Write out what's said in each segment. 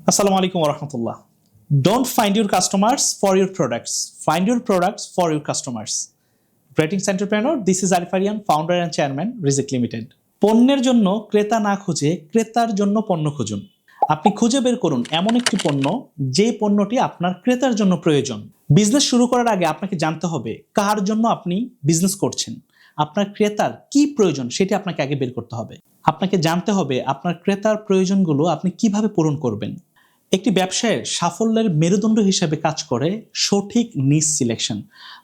Assalamu alaikum warahmatullah. Don't find your customers for your products. Find your products for your customers. Greetings entrepreneur, this is Arif Aryan, founder and chairman, Rizq Limited. পণ্যের জন্য ক্রেতা না খুঁজে ক্রেতার জন্য পণ্য খুঁজুন। আপনি খুঁজে বের করুন এমন একটি পণ্য যে পণ্যটি আপনার ক্রেতার জন্য প্রয়োজন। বিজনেস শুরু করার আগে আপনাকে জানতে হবে কার জন্য আপনি বিজনেস করছেন। আপনার ক্রেতার কি প্রয়োজন সেটি আপনাকে আগে বের করতে হবে। আপনাকে জানতে হবে আপনার ক্রেতার প্রয়োজনগুলো আপনি কিভাবে পূরণ করবেন। একটি ব্যবসায়ের সাফল্যের মেরুদণ্ড হিসেবে কাজ করে সঠিক নিশ সিলেকশন।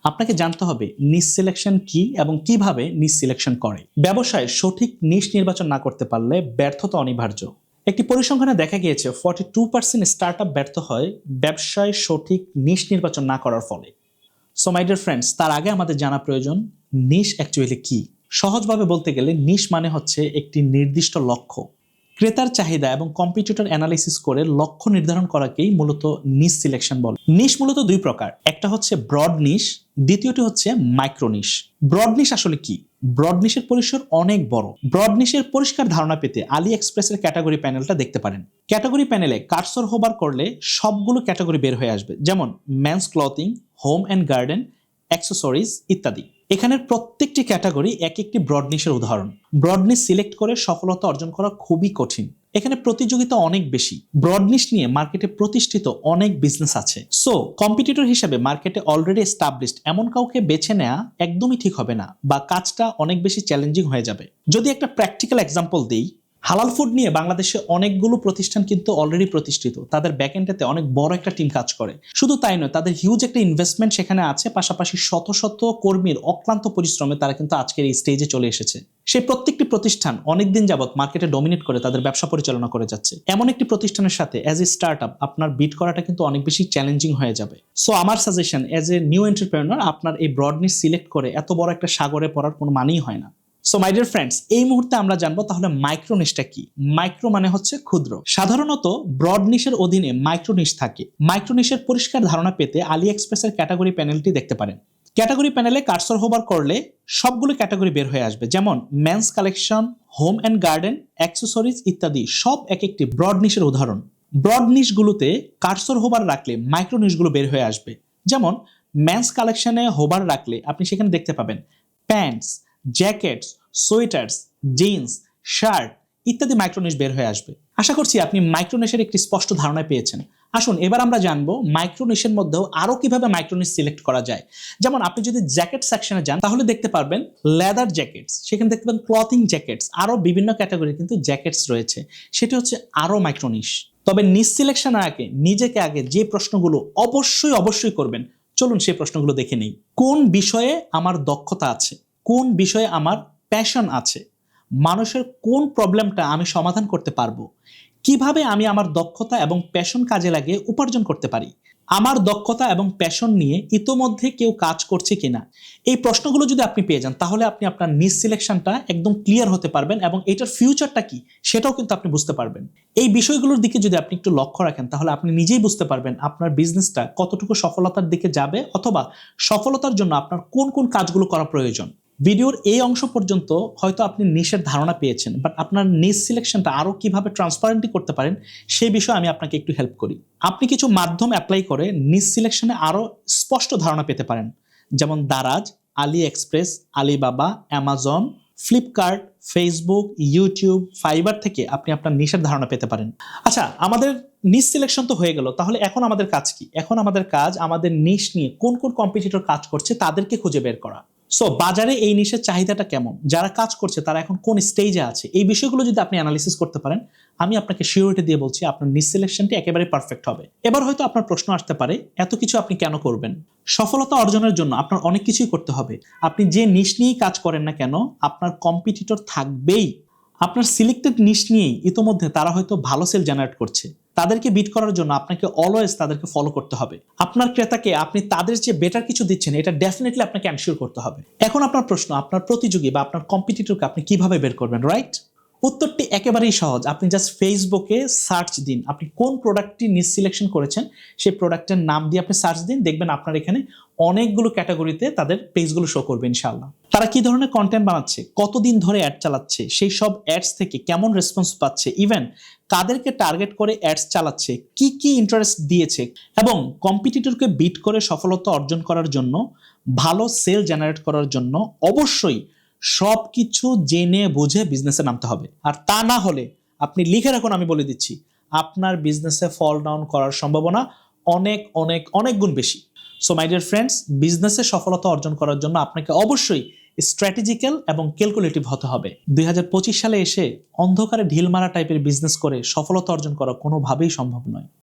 আপনাকে জানতে হবে নিশ সিলেকশন কি এবং কিভাবে নিশ সিলেকশন করে। ব্যবসায় সঠিক নিশ নির্বাচন না করতে পারলে ব্যর্থতা অনিবার্য। একটি পরিসংখ্যানে দেখা গিয়েছে 42% স্টার্টআপ ব্যর্থ হয় ব্যবসায় সঠিক নিশ নির্বাচন না করার ফলে। সো মাই ডিয়ার ফ্রেন্ডস, তার আগে আমাদের জানা প্রয়োজন নিশ অ্যাকচুয়ালি কি। সহজভাবে বলতে গেলে নিশ মানে হচ্ছে একটি নির্দিষ্ট লক্ষ্য। ক্রেতার চাহিদা এবং কম্পিটিটর অ্যানালাইসিস করে লক্ষ্য নির্ধারণ করাকেই মূলত নিশ সিলেকশন বলে। নিশ মূলত দুই প্রকার, একটা হচ্ছে ব্রড নিশ, দ্বিতীয়টি হচ্ছে মাইক্রো নিশ। ব্রড নিশ আসলে কি? ব্রড নিশের পরিসর অনেক বড়। ব্রড নিশের পরিষ্কার ধারণা পেতে আলি এক্সপ্রেসের ক্যাটাগরি প্যানেলটা দেখতে পারেন। ক্যাটাগরি প্যানেলে কার্সর হোভার করলে সবগুলো ক্যাটাগরি বের হয়ে আসবে, যেমন men's clothing, home and garden, accessories ইত্যাদি। এখানের প্রত্যেকটি ক্যাটাগরি এক একটি ব্রড নিশের উদাহরণ। ব্রড নিশ সিলেক্ট করে সফলতা অর্জন করা খুবই কঠিন। এখানে প্রতিযোগিতা অনেক বেশি। ব্রড নিশ নিয়ে মার্কেটে প্রতিষ্ঠিত অনেক বিজনেস আছে। সো কম্পিটিটর হিসেবে মার্কেটে অলরেডি এস্টাবলিশড এমন কাউকে বেছে নেওয়া একদমই ঠিক হবে না, বা কাজটা অনেক বেশি চ্যালেঞ্জিং হয়ে যাবে। যদি একটা প্র্যাকটিক্যাল এক্সাম্পল দিই, হালাল ফুড নিয়ে বাংলাদেশে অনেকগুলো প্রতিষ্ঠান কিন্তু অলরেডি প্রতিষ্ঠিত। তাদের ব্যাকএন্ডেতে অনেক বড় একটা টিম কাজ করে। শুধু তাই নয়, তাদের হিউজ একটা ইনভেস্টমেন্ট সেখানে আছে, পাশাপাশি শত শত কর্মীর অক্লান্ত পরিশ্রমে তারা কিন্তু আজকের এই স্টেজে চলে এসেছে। সেই প্রত্যেকটি প্রতিষ্ঠান অনেকদিন যাবত মার্কেটে ডমিনেট করে তাদের ব্যবসা পরিচালনা করে যাচ্ছে। এমন একটি প্রতিষ্ঠানের সাথে অ্যাজ এ স্টার্টআপ আপনার বিট করাটা কিন্তু অনেক বেশি চ্যালেঞ্জিং হয়ে যাবে। সো আমার suggestion, as a new entrepreneur আপনার এই ব্রড নিশ সিলেক্ট করে এত বড় একটা সাগরে পড়ার কোনো মানেই হয় না। সো মাই ডিয়ার ফ্রেন্ডস, এই মুহূর্তে আমরা জানবো তাহলে মাইক্রো নিশটা কি। মাইক্রো মানে হচ্ছে ক্ষুদ্র। সাধারণত ব্রড নিশের অধীনে মাইক্রো নিশ থাকে। মাইক্রো নিশের পরিষ্কার ধারণা পেতে আলি এক্সপ্রেসের ক্যাটাগরি প্যানেলটি দেখতে পারেন। ক্যাটাগরি প্যানেলে কার্সর হোভার করলে সবগুলো ক্যাটাগরি বের হয়ে আসবে, যেমন men's collection, home and garden, accessories ইত্যাদি। সব এক একটি ব্রড নিশের উদাহরণ। ব্রড নিশগুলোতে কার্সর হোভার রাখলে মাইক্রো নিশগুলো বের হয়ে আসবে। যেমন মেন্স কালেকশনে হোভার রাখলে আপনি সেখানে দেখতে পাবেন pants, jackets, sweaters, jeans, shirt ইত্যাদি মাইক্রোনিশ বের হয়ে আসবে। আশা করছি আপনি মাইক্রোনিশের একটি স্পষ্ট ধারণা পেয়েছেন। আসুন এবার আমরা জানবো মাইক্রোনিশের মধ্যেও আরো কিভাবে মাইক্রোনিশ সিলেক্ট করা যায়। যেমন আপনি যদি জ্যাকেট সেকশনে যান তাহলে দেখতে পারবেন লেদার জ্যাকেটস, সেখানে দেখতে পাবেন ক্লথিং জ্যাকেটস, আরো বিভিন্ন ক্যাটাগরি কিন্তু জ্যাকেটস রয়েছে। সেটি হচ্ছে আরো মাইক্রোনিশ। তবে নিশ সিলেকশন আগে নিজেকে আগে যে প্রশ্নগুলো অবশ্যই করবেন, চলুন সেই প্রশ্নগুলো দেখে নেই। কোন বিষয়ে আমার দক্ষতা আছে? কোন বিষয়ে আমার প্যাশন আছে? মানুষের কোন প্রবলেমটা আমি সমাধান করতে পারবো? কিভাবে আমি আমার দক্ষতা এবং প্যাশন কাজে লাগিয়ে উপার্জন করতে পারি? আমার দক্ষতা এবং প্যাশন নিয়ে ইতোমধ্যে কেউ কাজ করছে কিনা? এই প্রশ্নগুলো যদি আপনি পেয়ে যান তাহলে আপনি আপনার নিশ সিলেকশনটা একদম ক্লিয়ার হতে পারবেন এবং এটার ফিউচারটা কি সেটাও কিন্তু আপনি বুঝতে পারবেন। এই বিষয়গুলোর দিকে যদি আপনি একটু লক্ষ্য রাখেন তাহলে আপনি নিজেই বুঝতে পারবেন আপনার বিজনেসটা কতটুকু সফলতার দিকে যাবে, অথবা সফলতার জন্য আপনার কোন কোন কাজগুলো করা প্রয়োজন। ভিডিওর এই অংশ পর্যন্ত হয়তো আপনি নিশের ধারণা পেয়েছেন, বাট আপনার নিশ সিলেকশনটা আরো কিভাবে ট্রান্সপারেন্টলি করতে পারেন সেই বিষয়ে আমি আপনাকে একটু হেল্প করি। আপনি কিছু মাধ্যম অ্যাপ্লাই করে নিশ সিলেকশনে আরো স্পষ্ট ধারণা পেতে পারেন, যেমন Daraz, AliExpress, Alibaba, Amazon, Flipkart, Facebook, YouTube, Fiverr থেকে আপনি আপনার নিশের ধারণা পেতে পারেন। আচ্ছা, আমাদের নিশ সিলেকশন তো হয়ে গেল, তাহলে এখন আমাদের কাজ কি? এখন আমাদের কাজ আমাদের নিশ নিয়ে কোন কোন কম্পিটিটর কাজ করছে তাদেরকে খুঁজে বের করা। সো বাজারে এই নিশের চাহিদাটা কেমন, যারা কাজ করছে তারা এখন কোন স্টেজে আছে, এই বিষয়গুলো যদি আপনি অ্যানালিসিস করতে পারেন, আমি আপনাকে সিওরিটি দিয়ে বলছি আপনার নিশ সিলেকশনটি একেবারে পারফেক্ট হবে। এবার হয়তো আপনার প্রশ্ন আসতে পারে, এত কিছু আপনি কেন করবেন? সফলতা অর্জনের জন্য আপনার অনেক কিছুই করতে হবে। আপনি যে নিশ নিয়েই কাজ করেন না কেন, আপনার কম্পিটিটর থাকবেই। আপনার সিলেক্টেড নিশ নিয়েই ইতোমধ্যে তারা হয়তো ভালো সেল জেনারেট করছে। তাদেরকে বিট করার জন্য আপনাকে অলওয়েজ তাদেরকে ফলো করতে হবে। আপনার ক্রেতাকে আপনি তাদের যে বেটার কিছু দিচ্ছেন এটা ডেফিনেটলি আপনাকে এনশিওর করতে হবে। এখন আপনার প্রশ্ন, আপনার প্রতিযোগী বা আপনার কম্পিটিটরকে আপনি কিভাবে বের করবেন, রাইট? উত্তরটি একেবারেই সহজ। আপনি জাস্ট ফেসবুকে সার্চ দিন, আপনি কোন প্রোডাক্টটি নিজ সিলেকশন করেছেন সেই প্রোডাক্টের নাম দিয়ে আপনি সার্চ দিন, দেখবেন আপনার এখানে অনেকগুলো ক্যাটাগরিতে তাদের পেজগুলো শো করবে ইনশাআল্লাহ। তারা কি ধরনের কন্টেন্ট বানাচ্ছে, কতদিন ধরে অ্যাড চালাচ্ছে, সেই সব অ্যাডস থেকে কেমন রেসপন্স পাচ্ছে, ইভেন কাদেরকে টার্গেট করে অ্যাডস চালাচ্ছে, কি কি ইন্টারেস্ট দিয়েছে, এবং কম্পিটিটরকে বিট করে সফলতা অর্জন করার জন্য, ভালো সেল জেনারেট করার জন্য অবশ্যই সবকিছু জেনে বুঝে বিজনেসে নামতে হবে। আর তা না হলে আপনি লিখে রাখুন, আমি বলে দিচ্ছি, আপনার বিজনেসে ফল ডাউন করার সম্ভাবনা অনেক অনেক অনেক গুণ বেশি। সো মাই ডিয়ার ফ্রেন্ডস, বিজনেসে সফলতা অর্জন করার জন্য আপনাকে অবশ্যই স্ট্র্যাটেজিক্যাল এবং ক্যালকুলেটিভ হতে হবে। 2025 সালে এসে অন্ধকারে ঢিল মারা টাইপের বিজনেস করে সফলতা অর্জন করা কোনোভাবেই সম্ভব নয়।